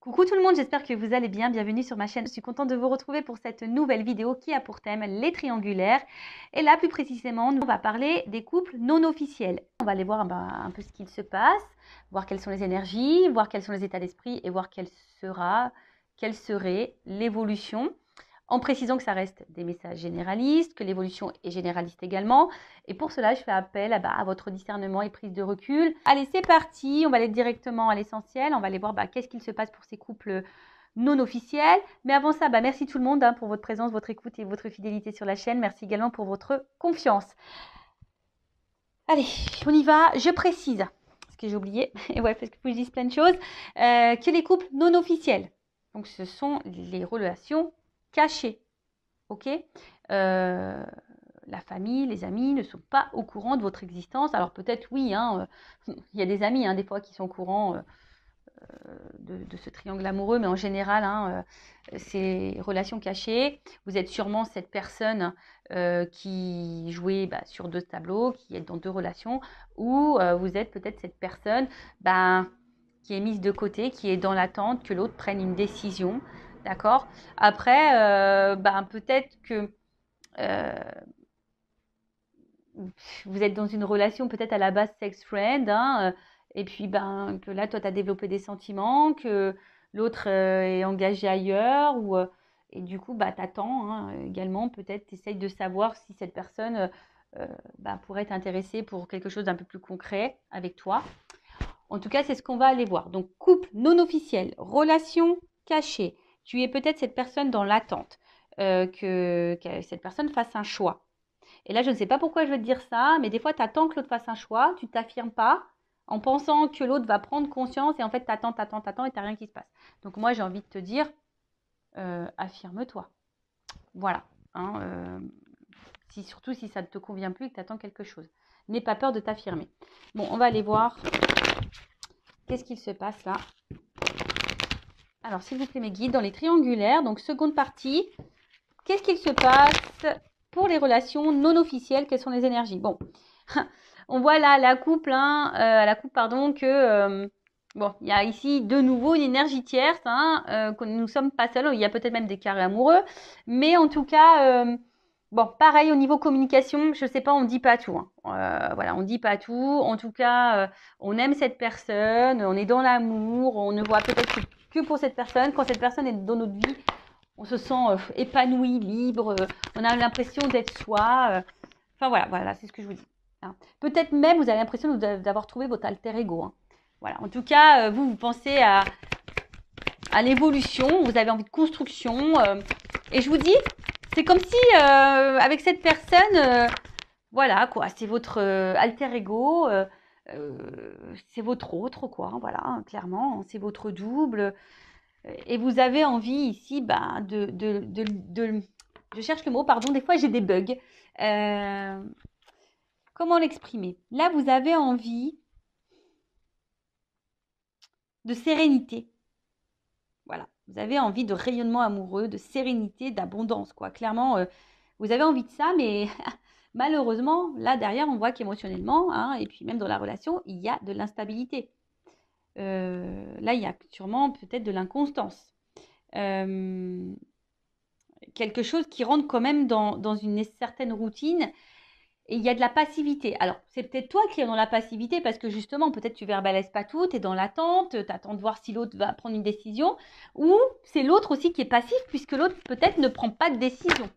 Coucou tout le monde, j'espère que vous allez bien. Bienvenue sur ma chaîne. Je suis contente de vous retrouver pour cette nouvelle vidéo qui a pour thème les triangulaires. Et là, plus précisément, on va parler des couples non officiels. On va aller voir un peu ce qu'il se passe, voir quelles sont les énergies, voir quels sont les états d'esprit et voir quelle serait l'évolution. En précisant que ça reste des messages généralistes, que l'évolution est généraliste également. Et pour cela, je fais appel à votre discernement et prise de recul. Allez, c'est parti. On va aller directement à l'essentiel. On va aller voir qu'est-ce qu'il se passe pour ces couples non officiels. Mais avant ça, merci tout le monde pour votre présence, votre écoute et votre fidélité sur la chaîne. Merci également pour votre confiance. Allez, on y va. Je précise, parce que j'ai oublié, et ouais, parce que je dis plein de choses, que les couples non officiels, donc ce sont les relations cachées, ok, la famille, les amis ne sont pas au courant de votre existence. Alors peut-être oui, il y a des amis des fois qui sont au courant de ce triangle amoureux, mais en général, ces relations cachées, vous êtes sûrement cette personne qui jouait sur deux tableaux, qui est dans deux relations, ou vous êtes peut-être cette personne qui est mise de côté, qui est dans l'attente que l'autre prenne une décision. D'accord. Après, peut-être que vous êtes dans une relation peut-être à la base sex friend, et puis que là, toi, tu as développé des sentiments, que l'autre est engagé ailleurs, et du coup, tu attends également, peut-être, tu essayes de savoir si cette personne pourrait t'intéresser pour quelque chose d'un peu plus concret avec toi. En tout cas, c'est ce qu'on va aller voir. Donc, couple non officiel, relation cachée. Tu es peut-être cette personne dans l'attente, que cette personne fasse un choix. Et là, je ne sais pas pourquoi je veux te dire ça, mais des fois, tu attends que l'autre fasse un choix, tu ne t'affirmes pas en pensant que l'autre va prendre conscience et en fait, tu attends et tu n'as rien qui se passe. Donc, moi, j'ai envie de te dire, affirme-toi. Voilà. Surtout si ça ne te convient plus et que tu attends quelque chose. N'aie pas peur de t'affirmer. Bon, on va aller voir qu'est-ce qu'il se passe là. Alors, s'il vous plaît, mes guides, dans les triangulaires, donc seconde partie, qu'est-ce qu'il se passe pour les relations non officielles? Quelles sont les énergies? Bon, on voit là la couple, que il y a ici de nouveau une énergie tierce, que nous ne sommes pas seuls. Il y a peut-être même des carrés amoureux, mais en tout cas, pareil au niveau communication, je sais pas, on dit pas tout. Voilà, on dit pas tout. En tout cas, on aime cette personne, on est dans l'amour, on ne voit peut-être que pour cette personne. Quand cette personne est dans notre vie, on se sent épanoui, libre, on a l'impression d'être soi. Voilà, c'est ce que je vous dis. Peut-être même, vous avez l'impression d'avoir trouvé votre alter ego. Voilà, en tout cas, vous pensez à l'évolution, vous avez envie de construction. Et je vous dis, c'est comme si, avec cette personne, voilà, quoi, c'est votre alter ego, c'est votre autre, quoi, voilà, clairement, c'est votre double. Et vous avez envie ici je cherche le mot, pardon, des fois j'ai des bugs. Comment l'exprimer? Là, vous avez envie de sérénité. Voilà, vous avez envie de rayonnement amoureux, de sérénité, d'abondance, quoi. Clairement, vous avez envie de ça, mais malheureusement, là derrière, on voit qu'émotionnellement, et puis même dans la relation, il y a de l'instabilité. Là, il y a sûrement peut-être de l'inconstance. Quelque chose qui rentre quand même dans une certaine routine, et il y a de la passivité. Alors, c'est peut-être toi qui es dans la passivité parce que justement, peut-être tu verbalises pas tout, tu es dans l'attente, tu attends de voir si l'autre va prendre une décision, ou c'est l'autre aussi qui est passif puisque l'autre peut-être ne prend pas de décision.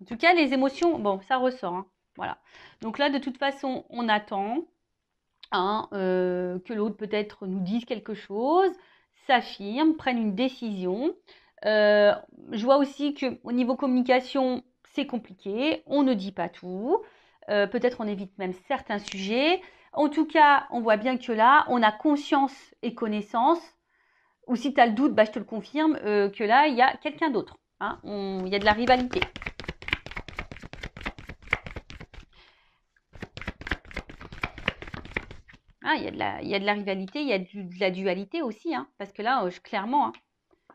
En tout cas, les émotions, ça ressort. Voilà. Donc là, de toute façon, on attend que l'autre peut-être nous dise quelque chose, s'affirme, prenne une décision. Je vois aussi qu'au niveau communication, c'est compliqué, on ne dit pas tout, peut-être on évite même certains sujets. En tout cas, on voit bien que là, on a conscience et connaissance, ou si tu as le doute, je te le confirme, que là, il y a quelqu'un d'autre. Il y a de la rivalité. Il y a de la rivalité, il y a de la dualité aussi, parce que là, clairement,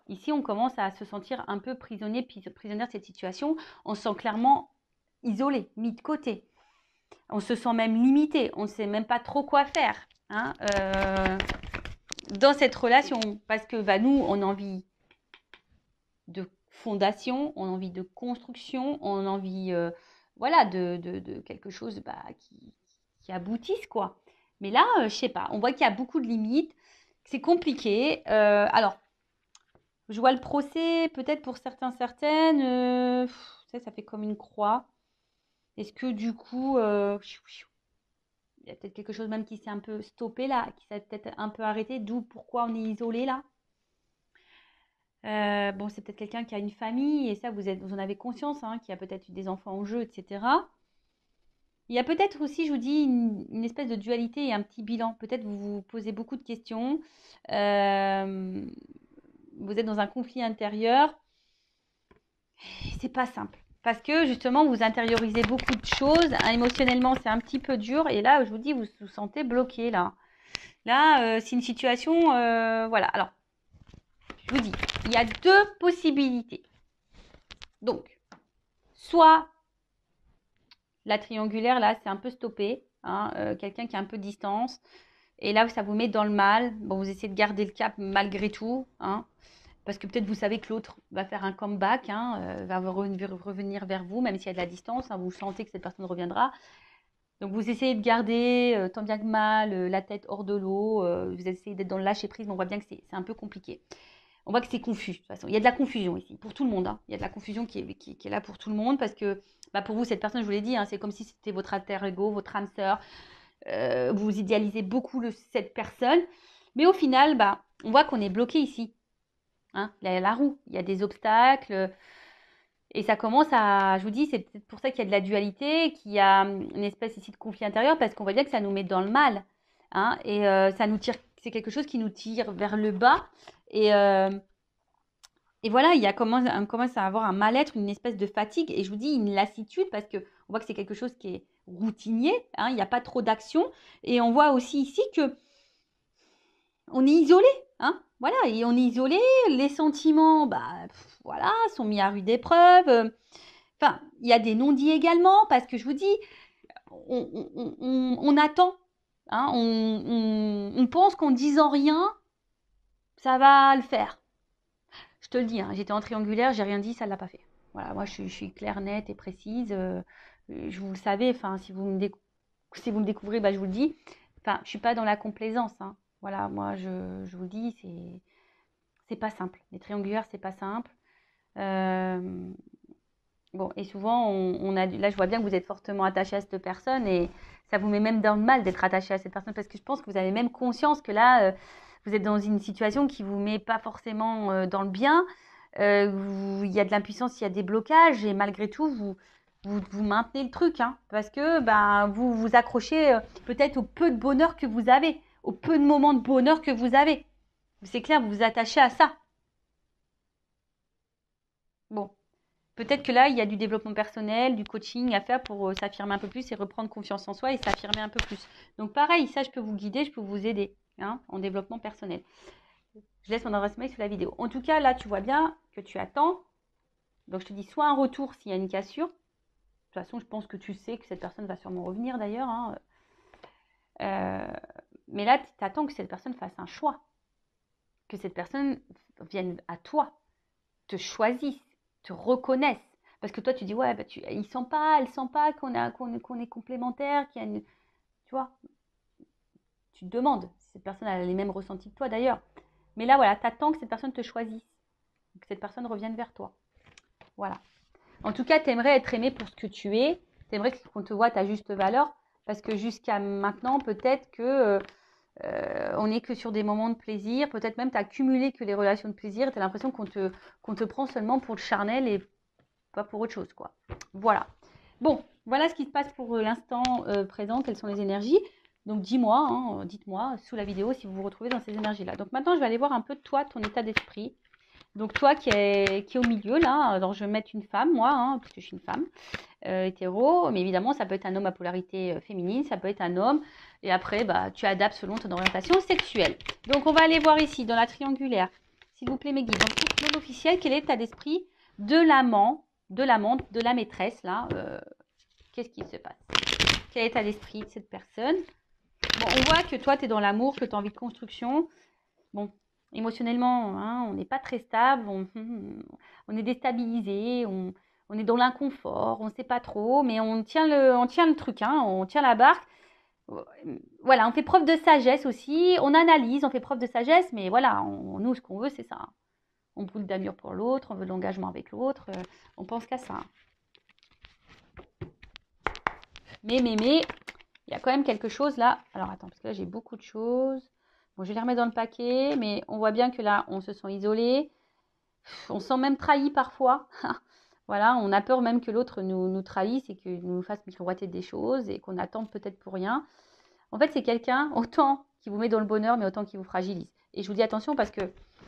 ici, on commence à se sentir un peu prisonnière de cette situation. On se sent clairement isolé, mis de côté. On se sent même limité. On ne sait même pas trop quoi faire hein, dans cette relation. Parce que bah, nous, on a envie de fondation, on a envie de construction, on a envie voilà, de quelque chose bah, qui aboutisse, quoi. Mais là, je sais pas, on voit qu'il y a beaucoup de limites, c'est compliqué. Alors, je vois le procès, peut-être pour certains, certaines, ça fait comme une croix. Est-ce que du coup, il y a peut-être quelque chose même qui s'est un peu stoppé là, qui s'est peut-être un peu arrêté, d'où pourquoi on est isolé là. Bon, c'est peut-être quelqu'un qui a une famille et ça, vous en avez conscience, hein, qui a peut-être eu des enfants en jeu, etc. Il y a peut-être aussi, je vous dis, une espèce de dualité et un petit bilan. Peut-être vous vous posez beaucoup de questions. Vous êtes dans un conflit intérieur. C'est pas simple. Parce que justement, vous intériorisez beaucoup de choses. Hein, émotionnellement, c'est un petit peu dur. Et là, je vous dis, vous vous sentez bloqué là. Là, c'est une situation. Voilà. Alors, je vous dis, il y a deux possibilités. Donc, soit la triangulaire, là, c'est un peu stoppé. Hein, quelqu'un qui a un peu de distance. Et là, ça vous met dans le mal. Bon, vous essayez de garder le cap malgré tout. Hein, parce que peut-être vous savez que l'autre va faire un comeback, hein, va revenir vers vous, même s'il y a de la distance. Hein, vous sentez que cette personne reviendra. Donc, vous essayez de garder, tant bien que mal, la tête hors de l'eau. Vous essayez d'être dans le lâcher-prise, mais on voit bien que c'est un peu compliqué. On voit que c'est confus, de toute façon. Il y a de la confusion ici, pour tout le monde. Hein. Il y a de la confusion qui est là pour tout le monde, parce que bah, pour vous, cette personne, je vous l'ai dit, hein, c'est comme si c'était votre alter ego, votre âme sœur. Vous idéalisez beaucoup cette personne. Mais au final, bah, on voit qu'on est bloqué ici. Hein. Il y a la roue, il y a des obstacles. Et ça commence à, je vous dis, c'est peut-être pour ça qu'il y a de la dualité, qu'il y a une espèce ici de conflit intérieur, parce qu'on voit bien que ça nous met dans le mal. Hein, et ça nous tire, c'est quelque chose qui nous tire vers le bas. Et voilà, on commence à avoir un mal-être, une espèce de fatigue, et je vous dis une lassitude, parce qu'on voit que c'est quelque chose qui est routinier, hein, il n'y a pas trop d'action, et on voit aussi ici que on est isolé, hein, voilà, et on est isolé, les sentiments, bah, voilà, sont mis à rude épreuve, enfin, il y a des non-dits également, parce que je vous dis, on attend, hein, on pense qu'en disant rien, ça va le faire. Je te le dis, hein, j'étais en triangulaire, j'ai rien dit, ça ne l'a pas fait. Voilà, moi je suis claire, nette et précise. Je vous le savez, enfin, si vous me découvrez, bah, je vous le dis. Enfin, je ne suis pas dans la complaisance. Hein. Voilà, moi je vous le dis, c'est pas simple. Les triangulaires, c'est pas simple. Bon, et souvent, là je vois bien que vous êtes fortement attaché à cette personne et ça vous met même dans le mal d'être attaché à cette personne parce que je pense que vous avez même conscience que là, vous êtes dans une situation qui vous met pas forcément dans le bien. Il y a de l'impuissance, il y a des blocages et malgré tout, vous maintenez le truc. Hein, parce que ben, vous vous accrochez peut-être au peu de bonheur que vous avez, au peu de moments de bonheur que vous avez. C'est clair, vous vous attachez à ça. Bon. Peut-être que là, il y a du développement personnel, du coaching à faire pour s'affirmer un peu plus et reprendre confiance en soi et s'affirmer un peu plus. Donc pareil, ça, je peux vous guider, je peux vous aider hein, en développement personnel. Je laisse mon adresse mail sous la vidéo. En tout cas, là, tu vois bien que tu attends. Donc je te dis soit un retour s'il y a une cassure. De toute façon, je pense que tu sais que cette personne va sûrement revenir d'ailleurs. Hein. Mais là, tu attends que cette personne fasse un choix. Que cette personne vienne à toi, te choisisse, te reconnaisse. Parce que toi, tu dis, ouais, bah, elle sent pas qu'on est complémentaires, qu'il y a une... Tu vois, tu te demandes si cette personne a les mêmes ressentis que toi d'ailleurs. Mais là, voilà, tu attends que cette personne te choisisse, que cette personne revienne vers toi. Voilà. En tout cas, tu aimerais être aimé pour ce que tu es. Tu aimerais qu'on te voit à ta juste valeur. Parce que jusqu'à maintenant, peut-être que on n'est que sur des moments de plaisir. Peut-être même tu as cumulé que les relations de plaisir. Tu as l'impression qu'on te prend seulement pour le charnel et pas pour autre chose, quoi. Voilà. Bon, voilà ce qui se passe pour l'instant présent. Quelles sont les énergies? Donc, dis-moi, hein, dites-moi sous la vidéo si vous vous retrouvez dans ces énergies-là. Donc, maintenant, je vais aller voir un peu toi, ton état d'esprit. Donc, toi qui est au milieu, là, alors je vais mettre une femme, moi, hein, parce que je suis une femme hétéro. Mais évidemment, ça peut être un homme à polarité féminine, ça peut être un homme. Et après, bah, tu adaptes selon ton orientation sexuelle. Donc, on va aller voir ici, dans la triangulaire. S'il vous plaît, mes guides. Donc, pour l'officiel, quel est l'état d'esprit de l'amant, de l'amante, de la maîtresse, là, qu'est-ce qui se passe? Quel état d'esprit de cette personne? Bon, on voit que toi, tu es dans l'amour, que tu as envie de construction. Bon, émotionnellement, hein, on n'est pas très stable, on est déstabilisé, on est dans l'inconfort, on ne sait pas trop, mais on tient le truc, hein, on tient la barque. Voilà, on fait preuve de sagesse aussi, on analyse, on fait preuve de sagesse, mais voilà, nous, ce qu'on veut, c'est ça. Hein. On brûle d'amour pour l'autre, on veut de l'engagement avec l'autre, on pense qu'à ça. Mais, il y a quand même quelque chose là. Alors, attends, parce que là, j'ai beaucoup de choses. Bon, je vais les remettre dans le paquet, mais on voit bien que là, on se sent isolé. On se sent même trahi parfois. Voilà, on a peur même que l'autre nous trahisse et qu'il nous fasse miroiter des choses et qu'on attende peut-être pour rien. En fait, c'est quelqu'un autant qui vous met dans le bonheur, mais autant qui vous fragilise. Et je vous dis attention parce que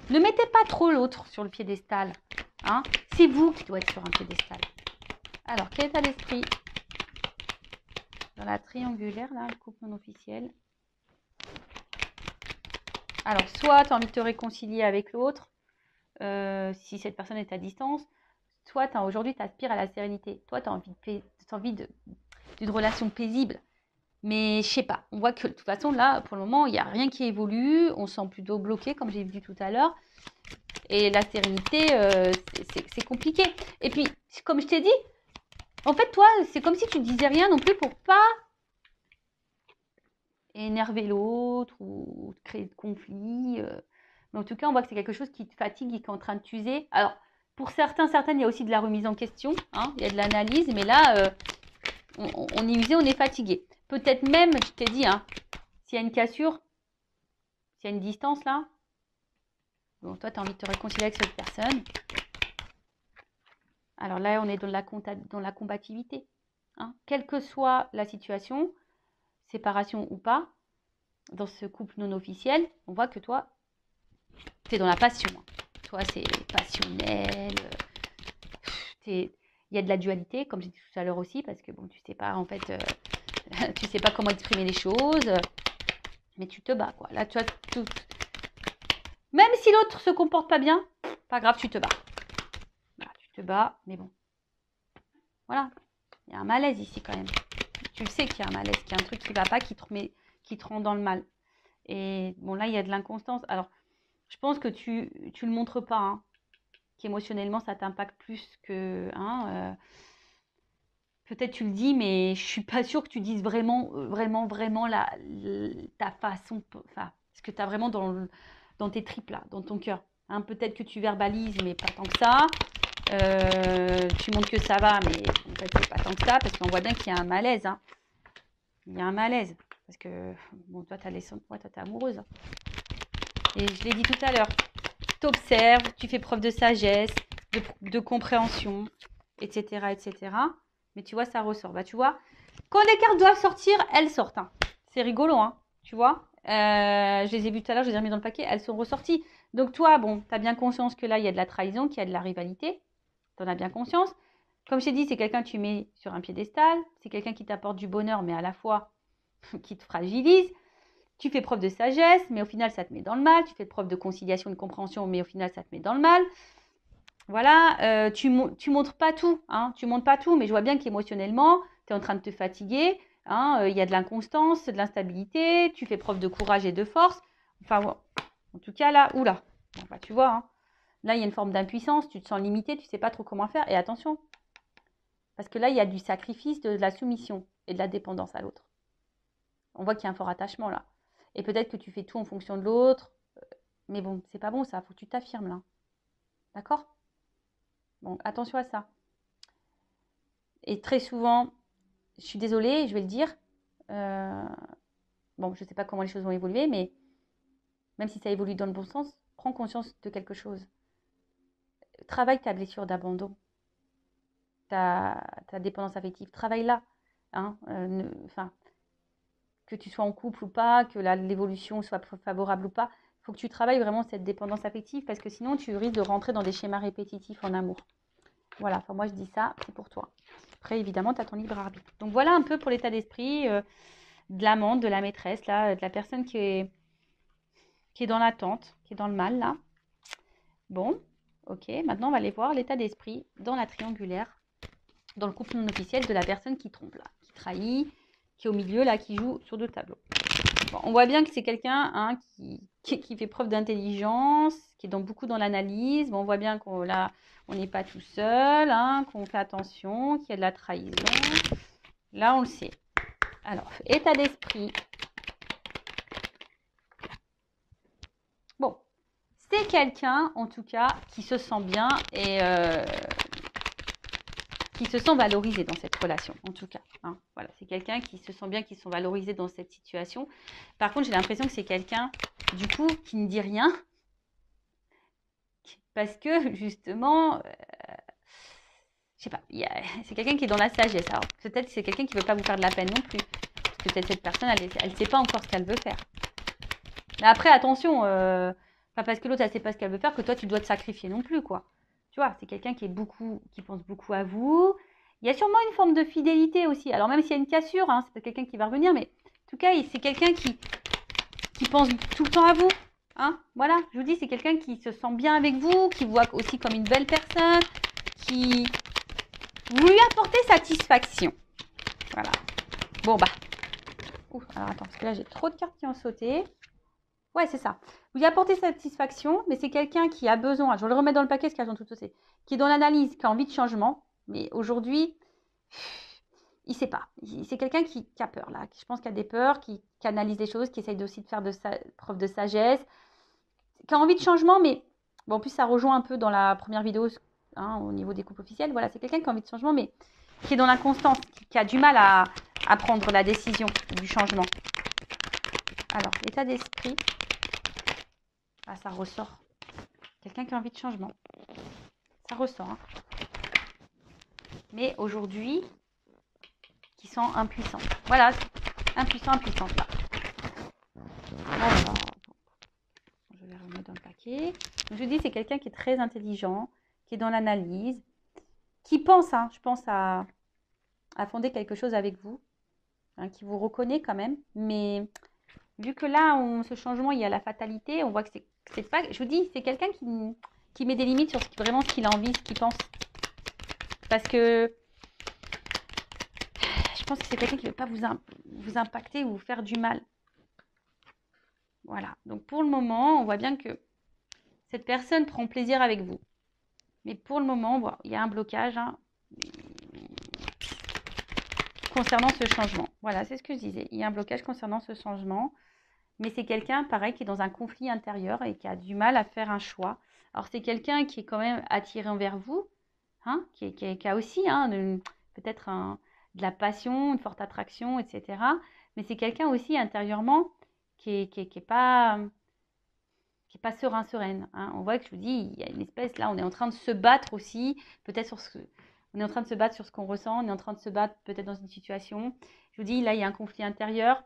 ne mettez pas trop l'autre sur le piédestal. Hein, c'est vous qui doit être sur un piédestal. Alors, quel état d'esprit dans la triangulaire, là, le couple non officiel? Alors, soit tu as envie de te réconcilier avec l'autre, si cette personne est à distance, soit aujourd'hui, tu aspires à la sérénité. Toi, tu as envie d'une relation paisible. Mais je sais pas, on voit que de toute façon, là, pour le moment, il n'y a rien qui évolue. On se sent plutôt bloqué, comme j'ai dit tout à l'heure. Et la sérénité, c'est compliqué. Et puis, comme je t'ai dit, en fait, toi, c'est comme si tu ne disais rien non plus pour pas énerver l'autre ou créer de conflits. Mais en tout cas, on voit que c'est quelque chose qui te fatigue et qui est en train de t'user. Alors, pour certaines, il y a aussi de la remise en question. Hein, il y a de l'analyse, mais là, on est usé, on est fatigué. Peut-être même, je t'ai dit, hein, s'il y a une cassure, s'il y a une distance là, bon, toi, tu as envie de te réconcilier avec cette personne. Alors là, on est dans la combativité. Hein. Quelle que soit la situation, séparation ou pas, dans ce couple non officiel, on voit que toi, tu es dans la passion. Toi, c'est passionnel. Il y a de la dualité, comme j'ai dit tout à l'heure aussi, parce que bon, tu sais pas, en fait, tu sais pas comment exprimer les choses, mais tu te bats, quoi. Là, tu as tout. Même si l'autre se comporte pas bien, pas grave, tu te bats. Voilà, tu te bats, mais bon. Voilà, il y a un malaise ici quand même. Tu le sais qu'il y a un malaise, qu'il y a un truc qui va pas, qui te rend dans le mal. Et bon, là, il y a de l'inconstance. Alors, je pense que tu le montres pas, hein, qu'émotionnellement, ça t'impacte plus que... Hein, peut-être tu le dis, mais je suis pas sûre que tu dises vraiment ta façon... Enfin, ce que tu as vraiment dans tes tripes, là, dans ton cœur. Hein, peut-être que tu verbalises, mais pas tant que ça. Tu montres que ça va, mais en fait, c'est pas tant que ça, parce qu'on voit bien qu'il y a un malaise. Hein. Il y a un malaise. Parce que, bon, toi, t'es amoureuse. Hein. Et je l'ai dit tout à l'heure. T'observes, tu fais preuve de sagesse, de compréhension, etc., etc. Mais tu vois, ça ressort. Bah, tu vois, quand les cartes doivent sortir, elles sortent. Hein. C'est rigolo, hein, tu vois. Je les ai vues tout à l'heure, je les ai remis dans le paquet, elles sont ressorties. Donc toi, bon, tu as bien conscience que là, il y a de la trahison, qu'il y a de la rivalité. Tu en as bien conscience. Comme je t'ai dit, c'est quelqu'un que tu mets sur un piédestal. C'est quelqu'un qui t'apporte du bonheur, mais à la fois qui te fragilise. Tu fais preuve de sagesse, mais au final, ça te met dans le mal. Tu fais preuve de conciliation, de compréhension, mais au final, ça te met dans le mal. Voilà, tu montres pas tout. Hein, tu montres pas tout, mais je vois bien qu'émotionnellement, tu es en train de te fatiguer. Hein, y a de l'inconstance, de l'instabilité. Tu fais preuve de courage et de force. Enfin, en tout cas, là, oula. Enfin, tu vois, hein, là, il y a une forme d'impuissance. Tu te sens limité, tu ne sais pas trop comment faire. Et attention, parce que là, il y a du sacrifice, de la soumission et de la dépendance à l'autre. On voit qu'il y a un fort attachement là. Et peut-être que tu fais tout en fonction de l'autre. Mais bon, c'est pas bon ça, il faut que tu t'affirmes là. D'accord? Donc attention à ça. Et très souvent, je suis désolée, je vais le dire. Bon, je ne sais pas comment les choses vont évoluer, mais même si ça évolue dans le bon sens, prends conscience de quelque chose. Travaille ta blessure d'abandon, ta dépendance affective. Travaille là. Hein, que tu sois en couple ou pas, que l'évolution soit favorable ou pas, il faut que tu travailles vraiment cette dépendance affective parce que sinon tu risques de rentrer dans des schémas répétitifs en amour. Voilà, enfin moi je dis ça, c'est pour toi. Après évidemment, tu as ton libre arbitre. Donc voilà un peu pour l'état d'esprit de l'amante, de la maîtresse, là, de la personne qui est dans l'attente, qui est dans le mal là. Bon, ok, maintenant on va aller voir l'état d'esprit dans la triangulaire, dans le couple non officiel de la personne qui trompe là, qui trahit, qui est au milieu, là, qui joue sur 2 tableaux. Bon, on voit bien que c'est quelqu'un hein, qui fait preuve d'intelligence, qui est beaucoup dans l'analyse. Bon, on voit bien qu'on là, on n'est pas tout seul, hein, qu'on fait attention, qu'il y a de la trahison. Là, on le sait. Alors, état d'esprit. Bon, c'est quelqu'un, en tout cas, qui se sent bien et qui se sent valorisé dans cette relation, en tout cas. Hein. Voilà, c'est quelqu'un qui se sent bien, qui se sent valorisé dans cette situation. Par contre, j'ai l'impression que c'est quelqu'un, du coup, qui ne dit rien. Parce que, justement, je sais pas, c'est quelqu'un qui est dans la sagesse. Alors, peut-être que c'est quelqu'un qui ne veut pas vous faire de la peine non plus. Parce que peut-être cette personne, elle ne sait pas encore ce qu'elle veut faire. Mais après, attention, pas parce que l'autre, elle ne sait pas ce qu'elle veut faire que toi, tu dois te sacrifier non plus, quoi. Tu vois, c'est quelqu'un qui pense beaucoup à vous. Il y a sûrement une forme de fidélité aussi. Alors, même s'il y a une cassure, hein, c'est peut-être quelqu'un qui va revenir, mais en tout cas, c'est quelqu'un qui pense tout le temps à vous. Hein, voilà, je vous dis, c'est quelqu'un qui se sent bien avec vous, qui vous voit aussi comme une belle personne, qui vous lui apportez satisfaction. Voilà. Bon, bah. Ouh, alors attends, parce que là, j'ai trop de cartes qui ont sauté. Ouais, c'est ça. Vous lui apportez satisfaction, mais c'est quelqu'un qui a besoin, je vais le remettre dans le paquet, parce qu'elles ont toutes sauté, qui est dans l'analyse, qui a envie de changement, mais aujourd'hui, il ne sait pas. C'est quelqu'un qui a peur, là. Je pense qu'il a des peurs, qui analyse les choses, qui essaye aussi de faire preuve de sagesse, qui a envie de changement, mais bon, en plus, ça rejoint un peu dans la première vidéo hein, au niveau des couples officiels. Voilà, c'est quelqu'un qui a envie de changement, mais qui est dans l'inconstance, qui a du mal à prendre la décision du changement. Alors, l'état d'esprit, ah, ça ressort. Quelqu'un qui a envie de changement. Ça ressort. Hein. Mais aujourd'hui, qui sent impuissant. Voilà, impuissant, impuissante là. Alors, je vais remettre dans le paquet. Donc, je dis, c'est quelqu'un qui est très intelligent, qui est dans l'analyse, qui pense, hein, je pense, à fonder quelque chose avec vous, hein, qui vous reconnaît quand même. Mais vu que là, ce changement, il y a la fatalité, on voit que c'est pas... Je vous dis, c'est quelqu'un qui met des limites sur vraiment ce qu'il a envie, ce qu'il pense. Parce que je pense que c'est quelqu'un qui ne veut pas vous impacter ou vous faire du mal. Voilà. Donc, pour le moment, on voit bien que cette personne prend plaisir avec vous. Mais pour le moment, bon, il y a un blocage hein, concernant ce changement. Voilà, c'est ce que je disais. Il y a un blocage concernant ce changement. Mais c'est quelqu'un, pareil, qui est dans un conflit intérieur et qui a du mal à faire un choix. Alors, c'est quelqu'un qui est quand même attiré envers vous, hein, qui a aussi hein, peut-être de la passion, une forte attraction, etc. Mais c'est quelqu'un aussi intérieurement qui est pas sereine. Hein. On voit que je vous dis, il y a une espèce, là, on est en train de se battre aussi, peut-être on est en train de se battre sur ce qu'on ressent, on est en train de se battre peut-être dans une situation. Je vous dis, là, il y a un conflit intérieur.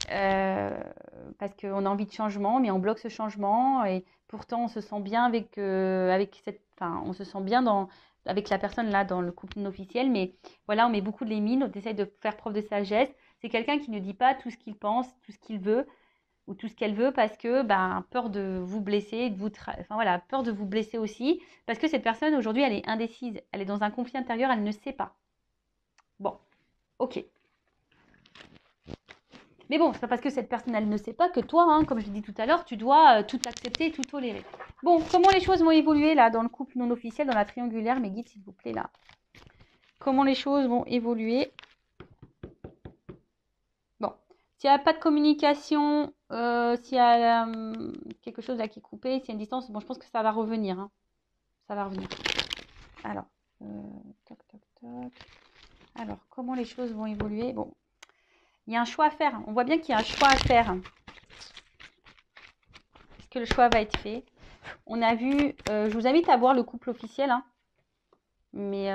Parce qu'on a envie de changement, mais on bloque ce changement et pourtant on se sent bien avec on se sent bien avec la personne là dans le couple non officiel, mais voilà, on met beaucoup de limites, on essaye de faire preuve de sagesse. C'est quelqu'un qui ne dit pas tout ce qu'il pense, tout ce qu'il veut ou tout ce qu'elle veut parce que peur de vous blesser, peur de vous blesser aussi, parce que cette personne aujourd'hui elle est indécise, elle est dans un conflit intérieur, elle ne sait pas. Bon, ok. Mais bon, c'est pas parce que cette personne, elle ne sait pas que toi, hein, comme je l'ai dit tout à l'heure, tu dois tout accepter, tout tolérer. Bon, comment les choses vont évoluer là dans le couple non officiel, dans la triangulaire, mes guides, s'il vous plaît, là. Comment les choses vont évoluer? Bon, s'il n'y a pas de communication, s'il y a quelque chose là qui est coupé, s'il y a une distance, bon, je pense que ça va revenir. Hein. Ça va revenir. Alors, toc, toc, toc. Alors, comment les choses vont évoluer? Bon. Il y a un choix à faire. On voit bien qu'il y a un choix à faire. Est-ce que le choix va être fait? On a vu... je vous invite à voir le couple officiel. Hein. Mais...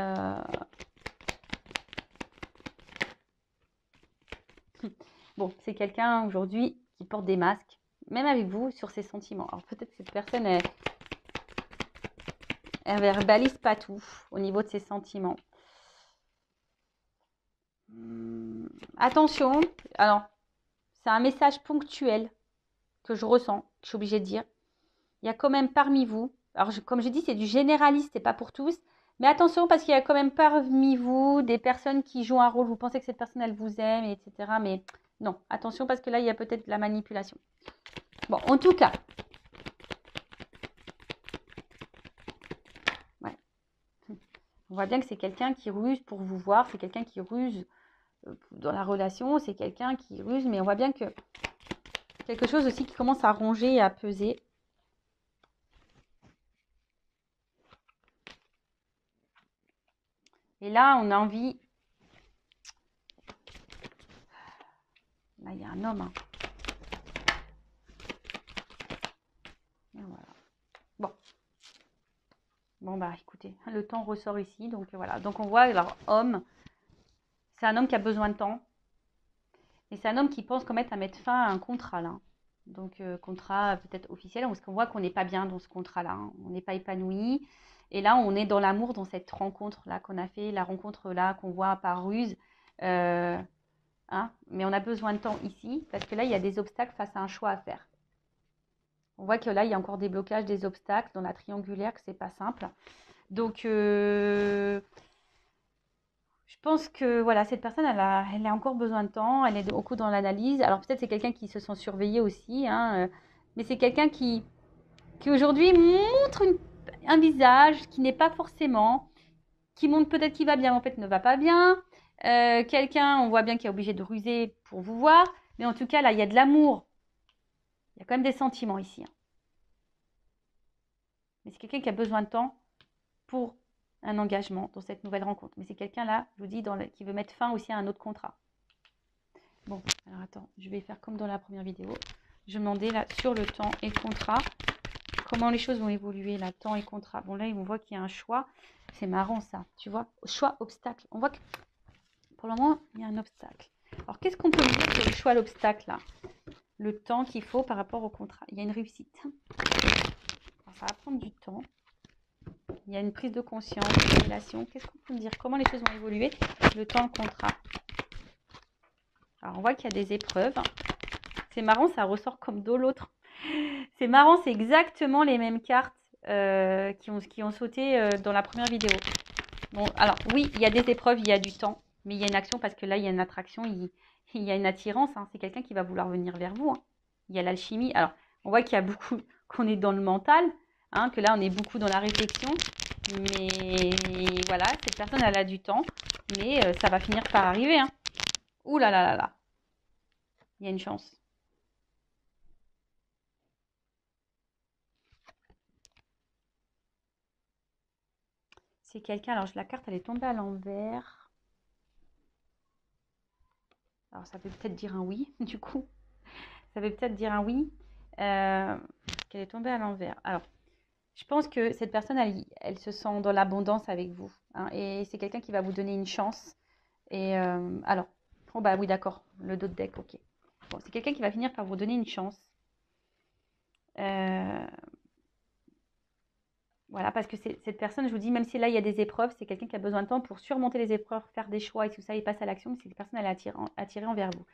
bon, c'est quelqu'un aujourd'hui qui porte des masques. Même avec vous, sur ses sentiments. Alors peut-être que cette personne, elle verbalise pas tout au niveau de ses sentiments. Attention, alors, c'est un message ponctuel que je ressens, que je suis obligée de dire. Il y a quand même parmi vous, alors comme je dis, c'est du généraliste, c'est pas pour tous, Mais attention, parce qu'il y a quand même parmi vous des personnes qui jouent un rôle. Vous pensez que cette personne, elle vous aime, etc. Mais non, attention, parce que là, il y a peut-être de la manipulation. Bon, en tout cas. Ouais. On voit bien que c'est quelqu'un qui ruse pour vous voir. C'est quelqu'un qui ruse dans la relation. C'est quelqu'un qui ruse. Mais on voit bien que quelque chose aussi qui commence à ronger et à peser. Et là, on a envie... Là, il y a un homme. Hein. Et voilà. Bon. Bon, bah, écoutez, le temps ressort ici. Donc, voilà. Donc, on voit, alors, homme, c'est un homme qui a besoin de temps. Et c'est un homme qui pense qu'en à mettre fin à un contrat, là. Donc, contrat peut-être officiel, parce qu'on voit qu'on n'est pas bien dans ce contrat-là. Hein. On n'est pas épanoui. Et là, on est dans l'amour, dans cette rencontre-là qu'on a fait, la rencontre-là qu'on voit par ruse. Hein, mais on a besoin de temps ici, parce que là, il y a des obstacles face à un choix à faire. On voit que là, il y a encore des blocages, des obstacles dans la triangulaire, que c'est pas simple. Donc, je pense que voilà, cette personne, elle a encore besoin de temps, elle est beaucoup dans l'analyse. Alors, peut-être c'est quelqu'un qui se sent surveillé aussi, hein, mais c'est quelqu'un qui aujourd'hui montre un visage qui n'est pas forcément, qui montre peut-être qu'il va bien, en fait, ne va pas bien. Quelqu'un, on voit bien qu'il est obligé de ruser pour vous voir, mais en tout cas, là, il y a de l'amour. Il y a quand même des sentiments ici. Hein. Mais c'est quelqu'un qui a besoin de temps pour un engagement dans cette nouvelle rencontre. Mais c'est quelqu'un là, je vous dis, qui veut mettre fin aussi à un autre contrat. Bon, alors attends, je vais faire comme dans la première vidéo. Je demandais là sur le temps et le contrat, comment les choses vont évoluer là, temps et contrat. Bon là, on voit qu'il y a un choix. C'est marrant ça, tu vois. Choix, obstacle. On voit que pour le moment, il y a un obstacle. Alors qu'est-ce qu'on peut dire sur le choix, l'obstacle là? Le temps qu'il faut par rapport au contrat. Il y a une réussite. Alors, ça va prendre du temps. Il y a une prise de conscience, une relation. Qu'est-ce qu'on peut me dire? Comment les choses vont évoluer? Le temps, le contrat. Alors, on voit qu'il y a des épreuves. C'est marrant, ça ressort comme de l'autre. C'est marrant, c'est exactement les mêmes cartes qui ont sauté dans la première vidéo. Bon, alors, oui, il y a des épreuves, il y a du temps. Mais il y a une action parce que là, il y a une attraction, il y a une attirance. Hein. C'est quelqu'un qui va vouloir venir vers vous. Hein. Il y a l'alchimie. Alors, on voit qu'il y a beaucoup, qu'on est dans le mental. Hein, que là, on est beaucoup dans la réflexion. Mais voilà, cette personne, elle a du temps. Mais ça va finir par arriver. Hein. Ouh là là là là. Il y a une chance. C'est quelqu'un... Alors, la carte, elle est tombée à l'envers. Alors, ça veut peut-être dire un oui, du coup. Ça veut peut-être dire un oui. Qu'elle est tombée à l'envers. Alors, je pense que cette personne, elle se sent dans l'abondance avec vous. Hein, et c'est quelqu'un qui va vous donner une chance. Et alors, oh bah oui, d'accord. Le dos de deck, ok. Bon, c'est quelqu'un qui va finir par vous donner une chance. Voilà, parce que cette personne, je vous dis, même si là, il y a des épreuves, c'est quelqu'un qui a besoin de temps pour surmonter les épreuves, faire des choix et tout ça, et passe à l'action. Mais cette personne, elle est attirée envers vous.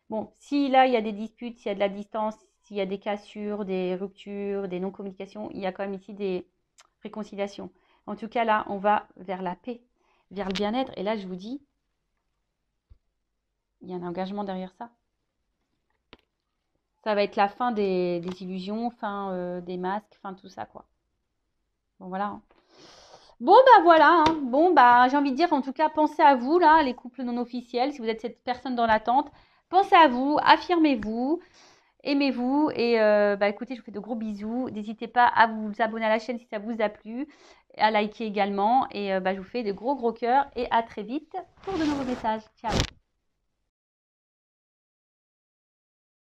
Bon, si là, il y a des disputes, s'il y a de la distance, s'il y a des cassures, des ruptures, des non-communications, il y a quand même ici des réconciliations. En tout cas, là, on va vers la paix, vers le bien-être. Et là, je vous dis, il y a un engagement derrière ça. Ça va être la fin des illusions, fin des masques, fin tout ça, quoi. Bon, voilà. Hein. Bon, bah voilà. Hein. Bon, bah j'ai envie de dire, en tout cas, pensez à vous, là, les couples non officiels. Si vous êtes cette personne dans l'attente, pensez à vous, affirmez-vous. Aimez-vous et bah écoutez, je vous fais de gros bisous. N'hésitez pas à vous abonner à la chaîne si ça vous a plu, à liker également et bah, je vous fais de gros cœurs et à très vite pour de nouveaux messages. Ciao.